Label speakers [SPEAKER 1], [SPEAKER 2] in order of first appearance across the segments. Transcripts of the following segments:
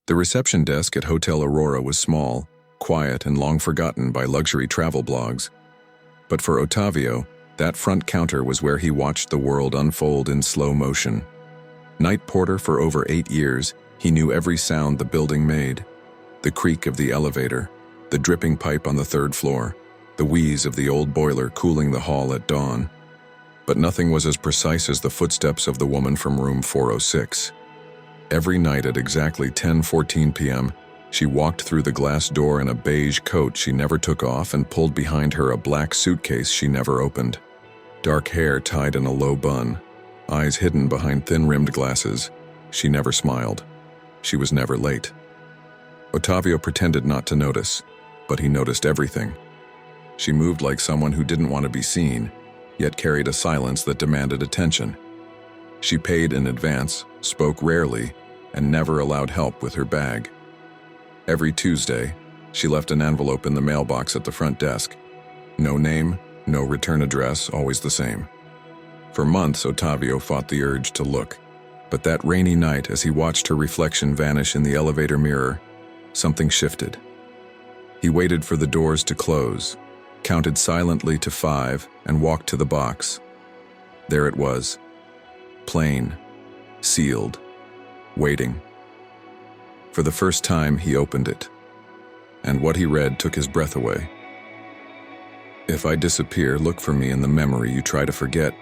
[SPEAKER 1] The reception desk at Hotel Aurora was small, quiet, and long forgotten by luxury travel blogs. But for Ottavio, that front counter was where he watched the world unfold in slow motion. Night porter for over 8 years, he knew every sound the building made. The creak of the elevator, the dripping pipe on the 3rd floor, the wheeze of the old boiler cooling the hall at dawn. But nothing was as precise as the footsteps of the woman from room 406. Every night at exactly 10:14 p.m., she walked through the glass door in a beige coat she never took off and pulled behind her a black suitcase she never opened. Dark hair tied in a low bun, eyes hidden behind thin-rimmed glasses. She never smiled. She was never late. Ottavio pretended not to notice, but he noticed everything. She moved like someone who didn't want to be seen, yet carried a silence that demanded attention. She paid in advance, spoke rarely, and never allowed help with her bag. Every Tuesday, she left an envelope in the mailbox at the front desk. No name, no return address, always the same. For months, Ottavio fought the urge to look. But that rainy night, as he watched her reflection vanish in the elevator mirror, something shifted. He waited for the doors to close, counted silently to 5, and walked to the box. There it was. Plain, sealed, waiting. For the first time, he opened it, and what he read took his breath away. "If I disappear, look for me in the memory you try to forget."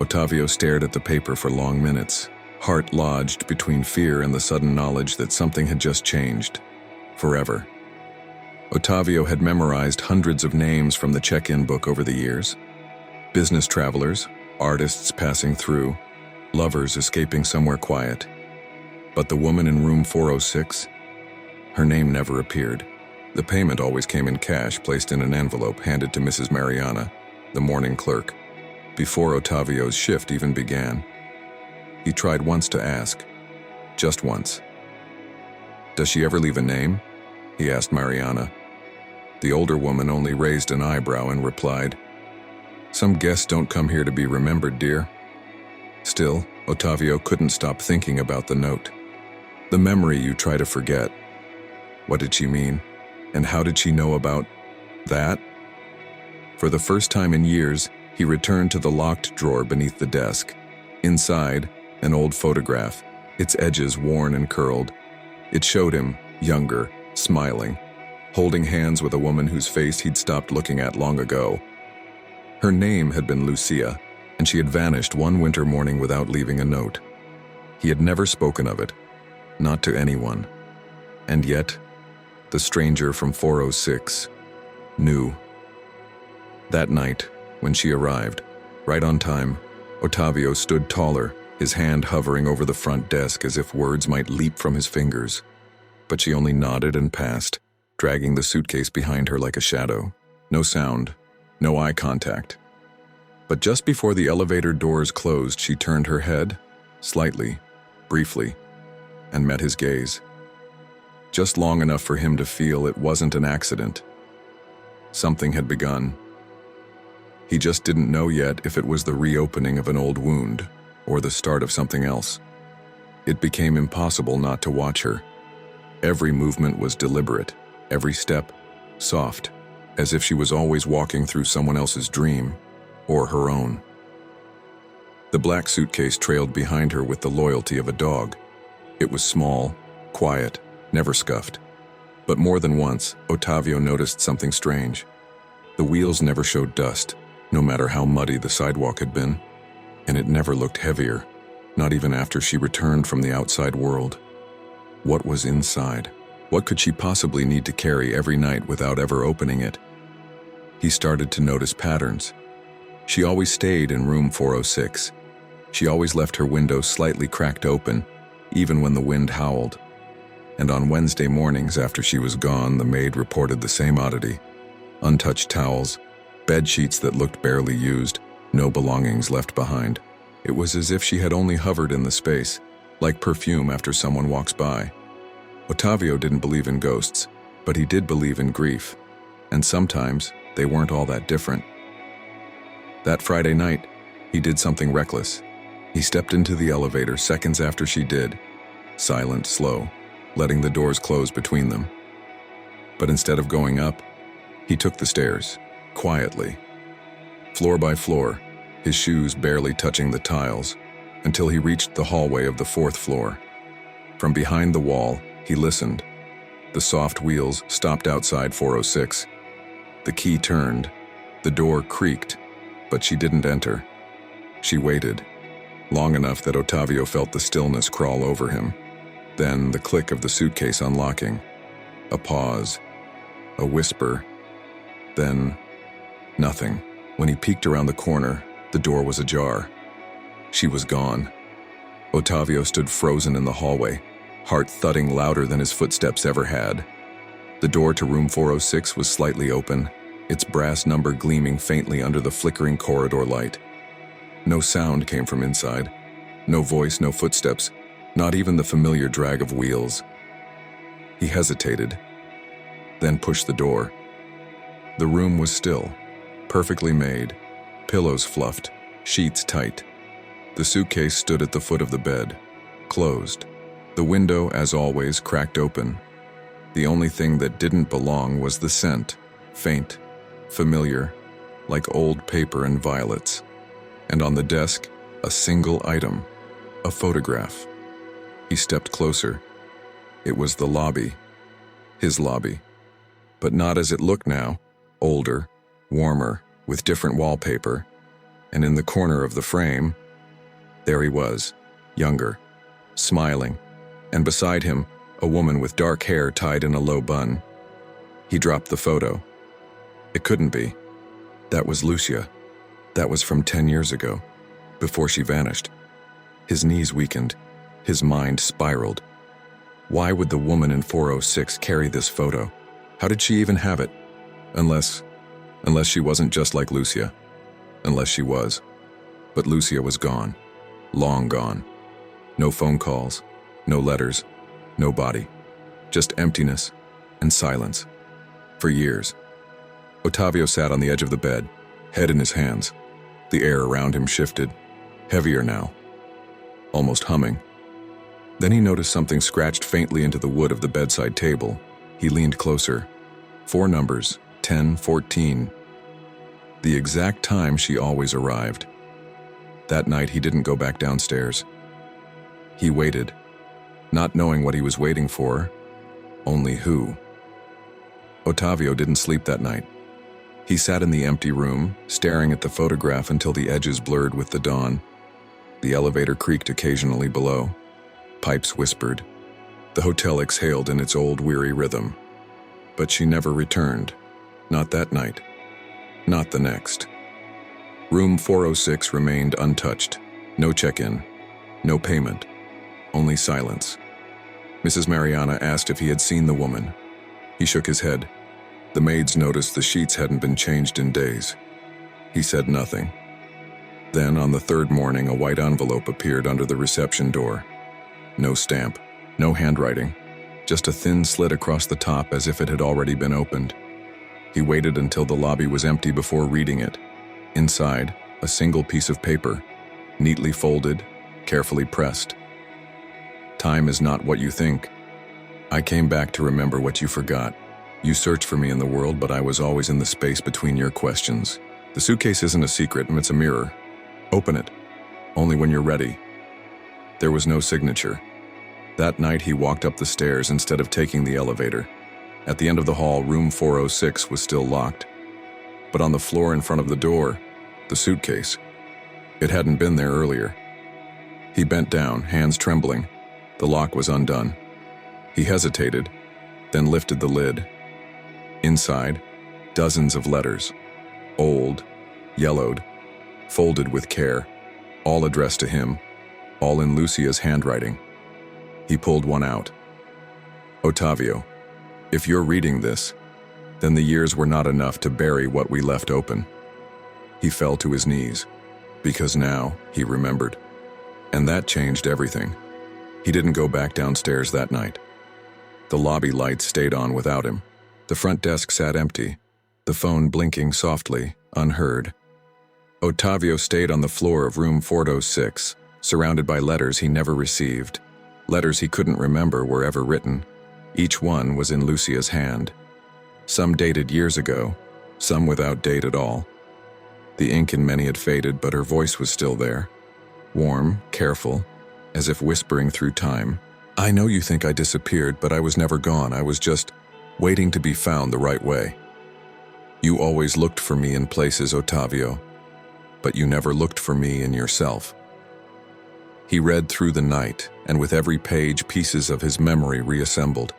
[SPEAKER 1] Ottavio stared at the paper for long minutes, heart lodged between fear and the sudden knowledge that something had just changed. Forever. Ottavio had memorized hundreds of names from the check-in book over the years. Business travelers, artists passing through, lovers escaping somewhere quiet. But the woman in room 406, her name never appeared. The payment always came in cash, placed in an envelope, handed to Mrs. Mariana, the morning clerk, before Ottavio's shift even began. He tried once to ask, just once. "Does she ever leave a name?" he asked Mariana. The older woman only raised an eyebrow and replied, "Some guests don't come here to be remembered, dear." Still, Ottavio couldn't stop thinking about the note. The memory you try to forget. What did she mean? And how did she know about that? For the first time in years, he returned to the locked drawer beneath the desk. Inside, an old photograph, its edges worn and curled. It showed him, younger, smiling, holding hands with a woman whose face he'd stopped looking at long ago. Her name had been Lucia, and she had vanished one winter morning without leaving a note. He had never spoken of it, not to anyone. And yet, the stranger from 406 knew. That night, when she arrived, right on time, Ottavio stood taller, his hand hovering over the front desk as if words might leap from his fingers. But she only nodded and passed, dragging the suitcase behind her like a shadow. No sound, no eye contact. But just before the elevator doors closed, she turned her head, slightly, briefly, and met his gaze. Just long enough for him to feel it wasn't an accident. Something had begun. He just didn't know yet if it was the reopening of an old wound or the start of something else. It became impossible not to watch her. Every movement was deliberate, every step soft, as if she was always walking through someone else's dream or her own. The black suitcase trailed behind her with the loyalty of a dog. It was small, quiet, never scuffed. But more than once, Ottavio noticed something strange. The wheels never showed dust, no matter how muddy the sidewalk had been. And it never looked heavier, not even after she returned from the outside world. What was inside? What could she possibly need to carry every night without ever opening it? He started to notice patterns. She always stayed in room 406. She always left her window slightly cracked open, even when the wind howled. And on Wednesday mornings after she was gone, the maid reported the same oddity. Untouched towels, bed sheets that looked barely used, no belongings left behind. It was as if she had only hovered in the space, like perfume after someone walks by. Ottavio didn't believe in ghosts, but he did believe in grief, and sometimes they weren't all that different. That Friday night, he did something reckless. He stepped into the elevator seconds after she did, silent, slow, letting the doors close between them. But instead of going up, he took the stairs, quietly, floor by floor, his shoes barely touching the tiles, until he reached the hallway of the 4th floor. From behind the wall, he listened. The soft wheels stopped outside 406. The key turned. The door creaked, but she didn't enter. She waited, long enough that Ottavio felt the stillness crawl over him. Then the click of the suitcase unlocking. A pause. A whisper. Then nothing. When he peeked around the corner, the door was ajar. She was gone. Ottavio stood frozen in the hallway, heart thudding louder than his footsteps ever had. The door to room 406 was slightly open, its brass number gleaming faintly under the flickering corridor light. No sound came from inside. No voice, no footsteps, not even the familiar drag of wheels. He hesitated, then pushed the door. The room was still, perfectly made, pillows fluffed, sheets tight. The suitcase stood at the foot of the bed, closed. The window, as always, cracked open. The only thing that didn't belong was the scent, faint, familiar, like old paper and violets. And on the desk, a single item, a photograph. He stepped closer. It was the lobby, his lobby, but not as it looked now, older, warmer, with different wallpaper. And in the corner of the frame, there he was, younger, smiling, and beside him, a woman with dark hair tied in a low bun. He dropped the photo. It couldn't be. That was Lucia. That was from 10 years ago, before she vanished. His knees weakened. His mind spiraled. Why would the woman in 406 carry this photo? How did she even have it? Unless she wasn't just like Lucia. Unless she was. But Lucia was gone. Long gone. No phone calls, no letters, no body. Just emptiness and silence. For years. Ottavio sat on the edge of the bed, head in his hands. The air around him shifted, heavier now, almost humming. Then he noticed something scratched faintly into the wood of the bedside table. He leaned closer. 4 numbers, 10, 14. The exact time she always arrived. That night he didn't go back downstairs. He waited, not knowing what he was waiting for, only who. Ottavio didn't sleep that night. He sat in the empty room, staring at the photograph until the edges blurred with the dawn. The elevator creaked occasionally below. Pipes whispered. The hotel exhaled in its old weary rhythm. But she never returned. Not that night. Not the next. Room 406 remained untouched. No check-in. No payment. Only silence. Mrs. Mariana asked if he had seen the woman. He shook his head. The maids noticed the sheets hadn't been changed in days. He said nothing. Then, on the 3rd morning, a white envelope appeared under the reception door. No stamp, no handwriting, just a thin slit across the top as if it had already been opened. He waited until the lobby was empty before reading it. Inside, a single piece of paper, neatly folded, carefully pressed. Time is not what you think. I came back to remember what you forgot. You searched for me in the world, but I was always in the space between your questions. The suitcase isn't a secret, it's a mirror. Open it. Only when you're ready. There was no signature. That night he walked up the stairs instead of taking the elevator. At the end of the hall, room 406 was still locked. But on the floor in front of the door, the suitcase. It hadn't been there earlier. He bent down, hands trembling. The lock was undone. He hesitated, then lifted the lid. Inside, dozens of letters. Old, yellowed, folded with care, all addressed to him, all in Lucia's handwriting. He pulled one out. Ottavio, if you're reading this, then the years were not enough to bury what we left open. He fell to his knees, because now he remembered. And that changed everything. He didn't go back downstairs that night. The lobby lights stayed on without him. The front desk sat empty, the phone blinking softly, unheard. Ottavio stayed on the floor of room 406, surrounded by letters he never received. Letters he couldn't remember were ever written. Each one was in Lucia's hand. Some dated years ago, some without date at all. The ink in many had faded, but her voice was still there. Warm, careful, as if whispering through time. I know you think I disappeared, but I was never gone. I was just waiting to be found the right way. You always looked for me in places, Ottavio, but you never looked for me in yourself. He read through the night, and with every page, pieces of his memory reassembled.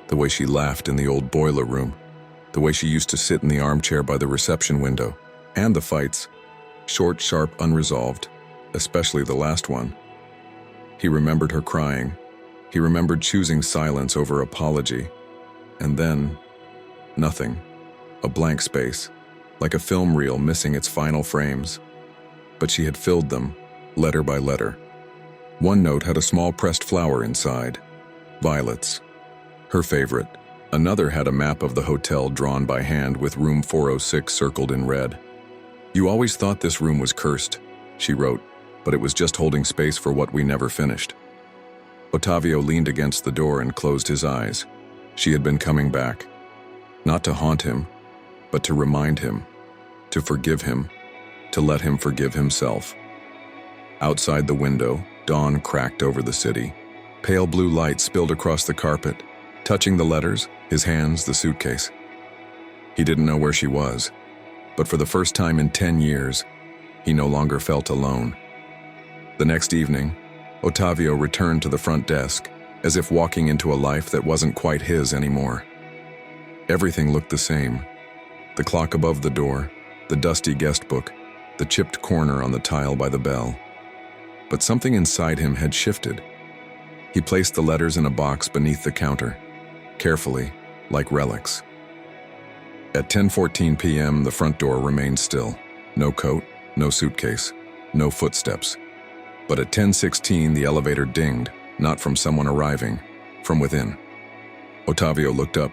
[SPEAKER 1] The way she laughed in the old boiler room, the way she used to sit in the armchair by the reception window, and the fights, short, sharp, unresolved, especially the last one. He remembered her crying. He remembered choosing silence over apology. And then, nothing. A blank space, like a film reel missing its final frames. But she had filled them, letter by letter. One note had a small pressed flower inside. Violets. Her favorite. Another had a map of the hotel drawn by hand with room 406 circled in red. You always thought this room was cursed, she wrote, but it was just holding space for what we never finished. Ottavio leaned against the door and closed his eyes. She had been coming back. Not to haunt him, but to remind him, to forgive him, to let him forgive himself. Outside the window, dawn cracked over the city. Pale blue light spilled across the carpet, touching the letters, his hands, the suitcase. He didn't know where she was, but for the first time in 10 years, he no longer felt alone. The next evening, Ottavio returned to the front desk, as if walking into a life that wasn't quite his anymore. Everything looked the same. The clock above the door, the dusty guest book, the chipped corner on the tile by the bell. But something inside him had shifted. He placed the letters in a box beneath the counter, carefully, like relics. At 10:14 p.m., the front door remained still. No coat, no suitcase, no footsteps. But at 10:16, the elevator dinged, not from someone arriving, from within. Ottavio looked up.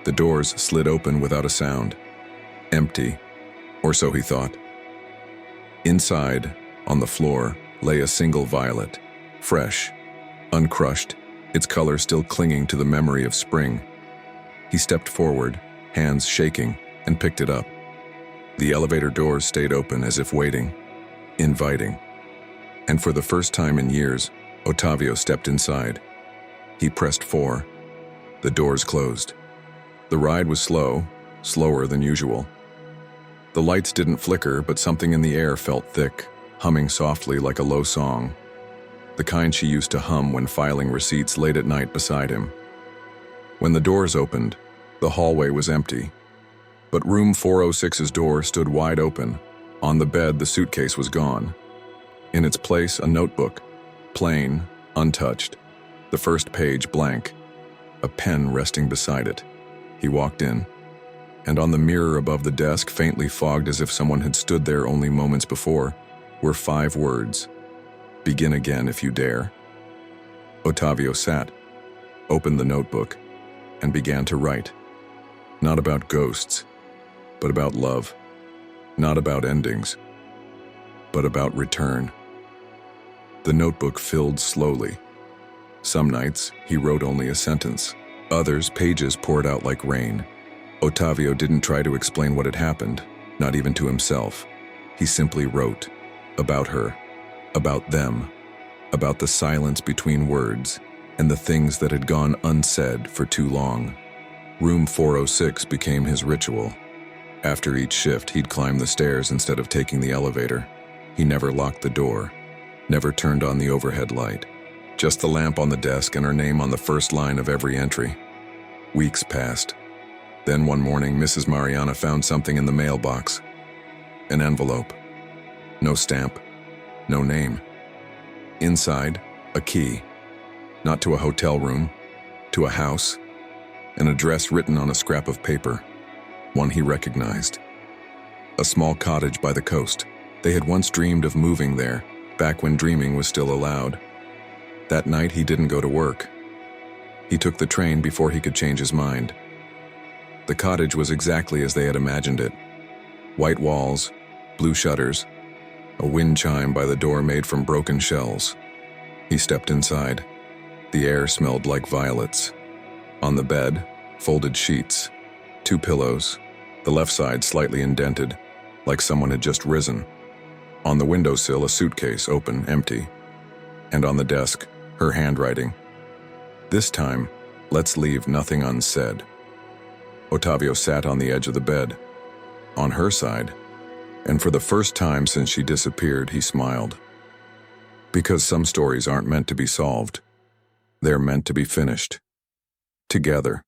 [SPEAKER 1] The doors slid open without a sound. Empty, or so he thought. Inside, on the floor, lay a single violet, fresh, uncrushed, its color still clinging to the memory of spring. He stepped forward, hands shaking, and picked it up. The elevator doors stayed open as if waiting, inviting. And for the first time in years, Ottavio stepped inside. He pressed 4. The doors closed. The ride was slow, slower than usual. The lights didn't flicker, but something in the air felt thick, humming softly like a low song. The kind she used to hum when filing receipts late at night beside him. When the doors opened, the hallway was empty. But room 406's door stood wide open. On the bed, the suitcase was gone. In its place, a notebook, plain, untouched, the first page blank, a pen resting beside it. He walked in, and on the mirror above the desk, faintly fogged as if someone had stood there only moments before, were 5 words. Begin again if you dare. Ottavio sat, opened the notebook, and began to write. Not about ghosts, but about love. Not about endings, but about return. The notebook filled slowly. Some nights, he wrote only a sentence. Others, pages poured out like rain. Ottavio didn't try to explain what had happened, not even to himself. He simply wrote. About her. About them. About the silence between words, and the things that had gone unsaid for too long. Room 406 became his ritual. After each shift, he'd climb the stairs instead of taking the elevator. He never locked the door, never turned on the overhead light. Just the lamp on the desk and her name on the first line of every entry. Weeks passed. Then one morning, Mrs. Mariana found something in the mailbox. An envelope. No stamp. No name. Inside, a key. Not to a hotel room, to a house. An address written on a scrap of paper. One he recognized. A small cottage by the coast. They had once dreamed of moving there, back when dreaming was still allowed. That night, he didn't go to work. He took the train before he could change his mind. The cottage was exactly as they had imagined it. White walls, blue shutters, a wind chime by the door made from broken shells. He stepped inside. The air smelled like violets. On the bed, folded sheets, 2 pillows, the left side slightly indented, like someone had just risen. On the windowsill, a suitcase, open, empty. And on the desk, her handwriting. This time, let's leave nothing unsaid. Ottavio sat on the edge of the bed, on her side, and for the first time since she disappeared, he smiled. Because some stories aren't meant to be solved. They're meant to be finished. Together.